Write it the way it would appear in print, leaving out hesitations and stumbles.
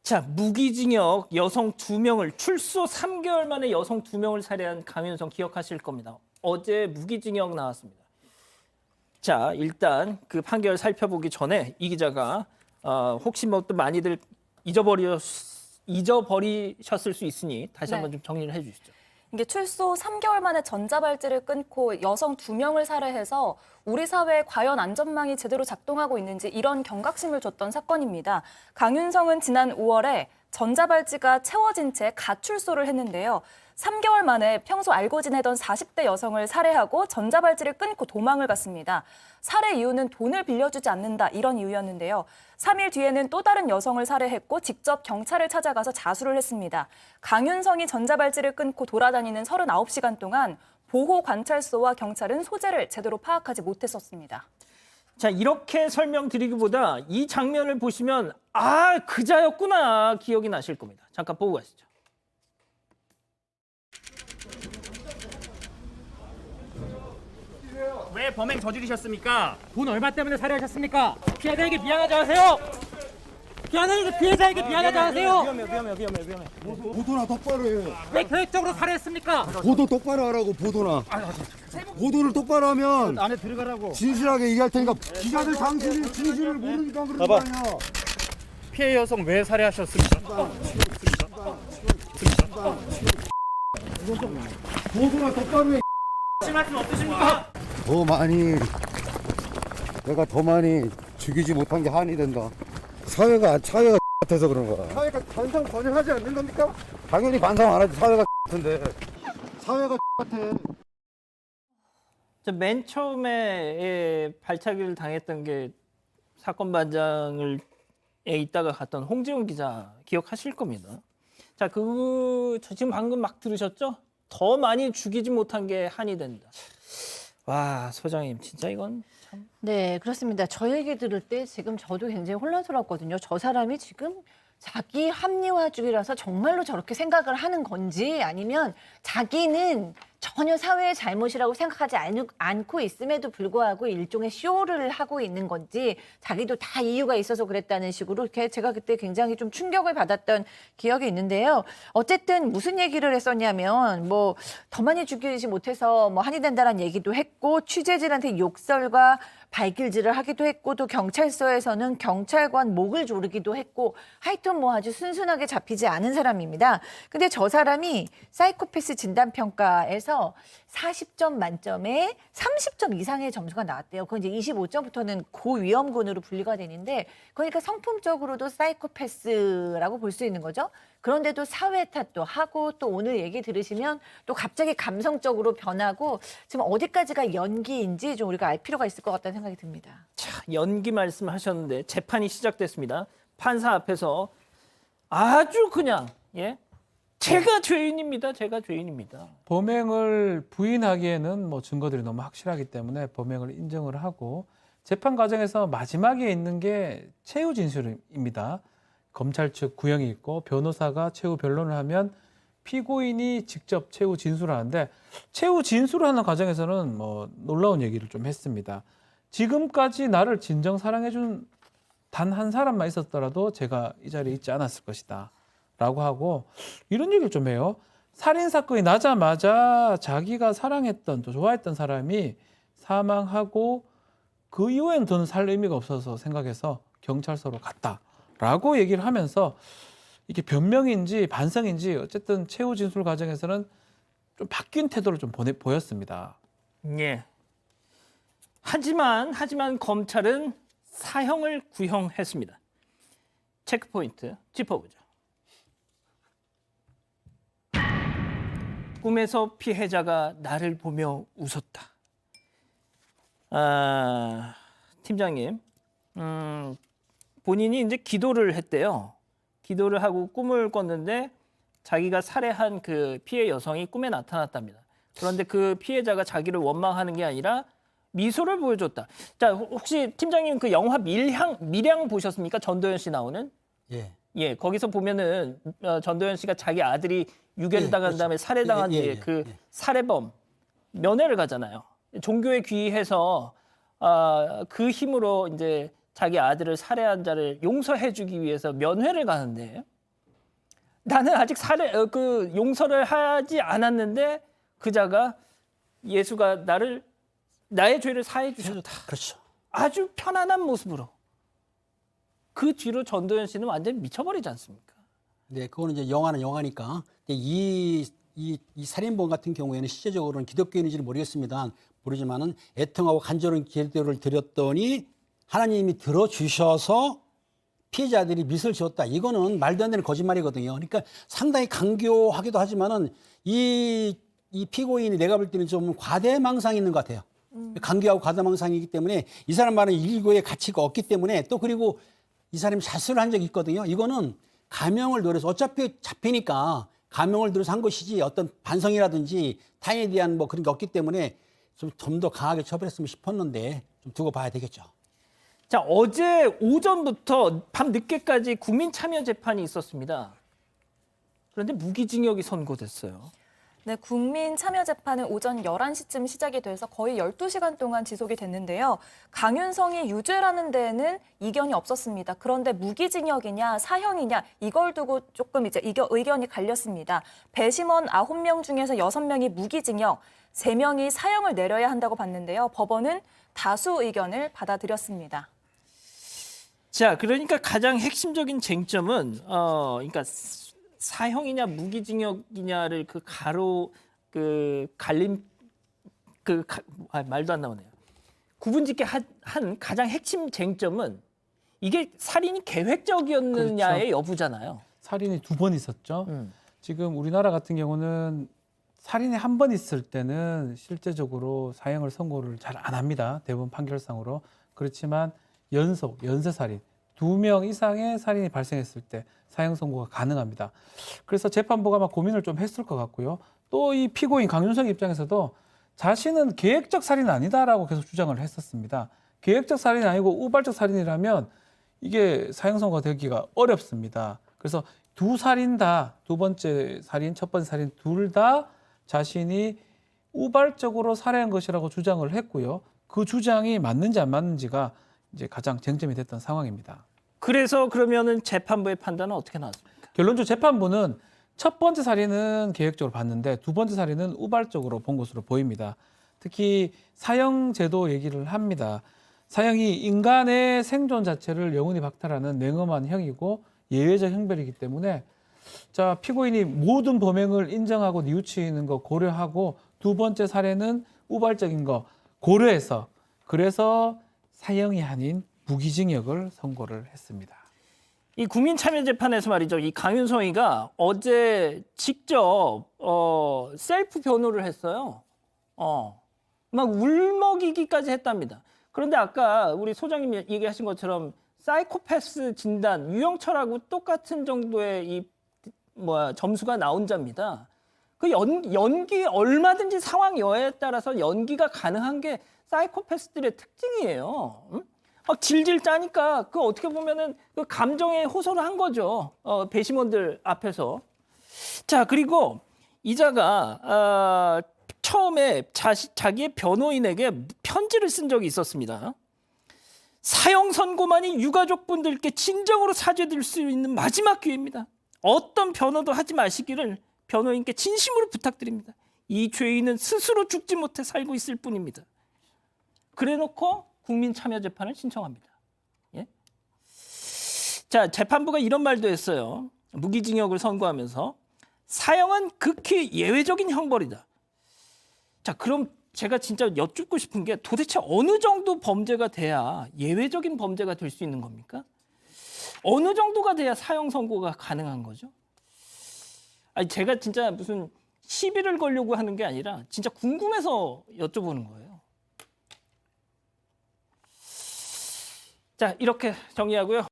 자, 무기징역 여성 2명을 출소 3개월 만에 여성 2명을 살해한 강윤성 기억하실 겁니다. 어제 무기징역 나왔습니다. 자, 일단 그 판결 살펴보기 전에 이 기자가 혹시 뭐 또 많이들 잊어버리셨을 수 있으니 다시 한번 좀 정리를 해주시죠. 이게 출소 3개월 만에 전자발찌를 끊고 여성 2명을 살해해서 우리 사회에 과연 안전망이 제대로 작동하고 있는지 이런 경각심을 줬던 사건입니다. 강윤성은 지난 5월에 전자발찌가 채워진 채 가출소를 했는데요. 3개월 만에 평소 알고 지내던 40대 여성을 살해하고 전자발찌를 끊고 도망을 갔습니다. 살해 이유는 돈을 빌려주지 않는다 이런 이유였는데요. 3일 뒤에는 또 다른 여성을 살해했고 직접 경찰을 찾아가서 자수를 했습니다. 강윤성이 전자발찌를 끊고 돌아다니는 39시간 동안 보호관찰소와 경찰은 소재를 제대로 파악하지 못했었습니다. 자, 이렇게 설명드리기보다 이 장면을 보시면 그자였구나 기억이 나실 겁니다. 잠깐 보고 가시죠. 왜 범행 저지르셨습니까? 돈 얼마 때문에 살해하셨습니까? 피해자에게 미안하지 않으세요? 피해자에게 미안하지 않으세요? 위험해. 보도나 똑바로 해. 왜 계획적으로 살해했습니까? 보도 똑바로 하라고, 보도나. 보도를 똑바로 하면 안에 들어가라고. 진실하게 얘기할 테니까 기자들 당신이 진실을 모르니까 그런 거 아니야. 피해 여성 왜 살해하셨습니까? 보도나 똑바로 해. 하실 말씀 없으십니까? 더 많이, 내가 더 많이 죽이지 못한 게 한이 된다. 사회가 같아서 그런 거야. 사회가 반성 전혀 하지 않는 겁니까? 당연히 반성 안 하지. 사회가 같은데. 사회가 같아. 맨 처음에 발차기를 당했던 게 사건 반장에 있다가 갔던 홍지훈 기자 기억하실 겁니다. 자, 지금 방금 막 들으셨죠? 더 많이 죽이지 못한 게 한이 된다. 와, 소장님 진짜 이건 참. 네, 그렇습니다. 저 얘기 들을 때 지금 저도 굉장히 혼란스럽거든요. 저 사람이 지금 자기 합리화주의라서 정말로 저렇게 생각을 하는 건지 아니면 자기는 전혀 사회의 잘못이라고 생각하지 않고 있음에도 불구하고 일종의 쇼를 하고 있는 건지 자기도 다 이유가 있어서 그랬다는 식으로 이렇게 제가 그때 굉장히 좀 충격을 받았던 기억이 있는데요. 어쨌든 무슨 얘기를 했었냐면 뭐 더 많이 죽이지 못해서 뭐 한이 된다는 얘기도 했고 취재진한테 욕설과 발길질을 하기도 했고 또 경찰서에서는 경찰관 목을 조르기도 했고 하여튼 뭐 아주 순순하게 잡히지 않은 사람입니다. 근데 저 사람이 사이코패스 진단평가에서 40점 만점에 30점 이상의 점수가 나왔대요. 그건 이제 25점부터는 고위험군으로 분류가 되는데 그러니까 성품적으로도 사이코패스라고 볼 수 있는 거죠. 그런데도 사회 탓도 하고 또 오늘 얘기 들으시면 또 갑자기 감성적으로 변하고 지금 어디까지가 연기인지 좀 우리가 알 필요가 있을 것 같다는 생각이 듭니다. 자, 연기 말씀하셨는데 재판이 시작됐습니다. 판사 앞에서 아주 그냥 제가 죄인입니다. 범행을 부인하기에는 뭐 증거들이 너무 확실하기 때문에 범행을 인정을 하고 재판 과정에서 마지막에 있는 게 최후 진술입니다. 검찰 측 구형이 있고 변호사가 최후 변론을 하면 피고인이 직접 최후 진술을 하는데 최후 진술을 하는 과정에서는 뭐 놀라운 얘기를 좀 했습니다. 지금까지 나를 진정 사랑해준 단 한 사람만 있었더라도 제가 이 자리에 있지 않았을 것이다 라고 하고 이런 얘기를 좀 해요. 살인사건이 나자마자 자기가 사랑했던 또 좋아했던 사람이 사망하고 그 이후에는 더는 살 의미가 없어서 생각해서 경찰서로 갔다라고 얘기를 하면서 이게 변명인지 반성인지 어쨌든 최후 진술 과정에서는 좀 바뀐 태도를 좀 보였습니다. 예. 하지만 검찰은 사형을 구형했습니다. 체크포인트 짚어보죠. 꿈에서 피해자가 나를 보며 웃었다. 팀장님, 본인이 이제 기도를 했대요. 기도를 하고 꿈을 꿨는데 자기가 살해한 그 피해 여성이 꿈에 나타났답니다. 그런데 그 피해자가 자기를 원망하는 게 아니라 미소를 보여줬다. 자, 혹시 팀장님 그 영화 밀양 보셨습니까? 전도연 씨 나오는? 예, 거기서 보면은 전도연 씨가 자기 아들이 유괴를 당한 다음에 살해당한 그 살해범 면회를 가잖아요. 종교에 귀의해서 그 힘으로 이제 자기 아들을 살해한 자를 용서해주기 위해서 면회를 가는데 나는 아직 용서를 하지 않았는데 그자가 예수가 나의 죄를 사해 주셨다. 그렇죠. 아주 편안한 모습으로. 그 뒤로 전도연 씨는 완전히 미쳐버리지 않습니까? 네, 그거는 이제 영화는 영화니까 이 살인범 같은 경우에는 실제적으로는 기독교인인지는 모르지만은 애통하고 간절한 기도를 드렸더니 하나님이 들어주셔서 피해자들이 미소를 지었다. 이거는 말도 안 되는 거짓말이거든요. 그러니까 상당히 강교하기도 하지만은 이 피고인이 내가 볼 때는 좀 과대망상이 있는 것 같아요. 강교하고 과대망상이기 때문에 이 사람 말은 일고의 가치가 없기 때문에 또 그리고 이 사람이 자수를 한 적이 있거든요. 이거는 감형을 노려서 어차피 잡히니까 감형을 노려서 한 것이지 어떤 반성이라든지 타인에 대한 뭐 그런 게 없기 때문에 좀 더 강하게 처벌했으면 싶었는데 좀 두고 봐야 되겠죠. 자, 어제 오전부터 밤 늦게까지 국민참여재판이 있었습니다. 그런데 무기징역이 선고됐어요. 네, 국민참여재판은 오전 11시쯤 시작이 돼서 거의 12시간 동안 지속이 됐는데요. 강윤성이 유죄라는 데에는 이견이 없었습니다. 그런데 무기징역이냐 사형이냐 이걸 두고 조금 이제 의견이 갈렸습니다. 배심원 9명 중에서 6명이 무기징역, 3명이 사형을 내려야 한다고 봤는데요. 법원은 다수 의견을 받아들였습니다. 자, 그러니까 가장 핵심적인 쟁점은 그러니까 사형이냐 무기징역이냐를 갈림 말도 안 나오네요. 구분짓게 한 가장 핵심 쟁점은 이게 살인이 계획적이었느냐의 그렇죠. 여부잖아요. 살인이 2번 있었죠. 지금 우리나라 같은 경우는 살인이 한 번 있을 때는 실제적으로 사형을 선고를 잘 안 합니다. 대부분 판결상으로. 그렇지만 연쇄살인 2명 이상의 살인이 발생했을 때 사형 선고가 가능합니다. 그래서 재판부가 아마 고민을 좀 했을 것 같고요. 또 이 피고인 강윤성 입장에서도 자신은 계획적 살인은 아니다라고 계속 주장을 했었습니다. 계획적 살인이 아니고 우발적 살인이라면 이게 사형 선고가 되기가 어렵습니다. 그래서 두 살인 다, 2번째 살인, 첫 번째 살인 둘 다 자신이 우발적으로 살해한 것이라고 주장을 했고요. 그 주장이 맞는지 안 맞는지가 이제 가장 쟁점이 됐던 상황입니다. 그래서 그러면은 재판부의 판단은 어떻게 나왔습니까? 결론적으로 재판부는 첫 번째 살인은 계획적으로 봤는데 2번째 살인은 우발적으로 본 것으로 보입니다. 특히 사형제도 얘기를 합니다. 사형이 인간의 생존 자체를 영원히 박탈하는 냉엄한 형이고 예외적 형벌이기 때문에 자, 피고인이 모든 범행을 인정하고 뉘우치는 거 고려하고 2번째 살해는 우발적인 거 고려해서 그래서 사형이 아닌 무기징역을 선고를 했습니다. 이 국민참여재판에서 말이죠. 이 강윤성이가 어제 직접 셀프 변호를 했어요. 막 울먹이기까지 했답니다. 그런데 아까 우리 소장님 얘기하신 것처럼 사이코패스 진단, 유영철하고 똑같은 정도의 점수가 나온 자입니다. 그 연기 얼마든지 상황 여하에 따라서 연기가 가능한 게 사이코패스들의 특징이에요. 막 질질 짜니까 그 어떻게 보면은 그 감정에 호소를 한 거죠. 배심원들 앞에서. 자, 그리고 이자가 처음에 자기의 변호인에게 편지를 쓴 적이 있었습니다. 사형 선고만이 유가족분들께 진정으로 사죄드릴 수 있는 마지막 기회입니다. 어떤 변호도 하지 마시기를 변호인께 진심으로 부탁드립니다. 이 죄인은 스스로 죽지 못해 살고 있을 뿐입니다. 그래놓고 국민참여재판을 신청합니다. 예? 자, 재판부가 이런 말도 했어요. 무기징역을 선고하면서 사형은 극히 예외적인 형벌이다. 자, 그럼 제가 진짜 여쭙고 싶은 게 도대체 어느 정도 범죄가 돼야 예외적인 범죄가 될 수 있는 겁니까? 어느 정도가 돼야 사형 선고가 가능한 거죠? 아니, 제가 진짜 무슨 시비를 걸려고 하는 게 아니라 진짜 궁금해서 여쭤보는 거예요. 자, 이렇게 정리하고요.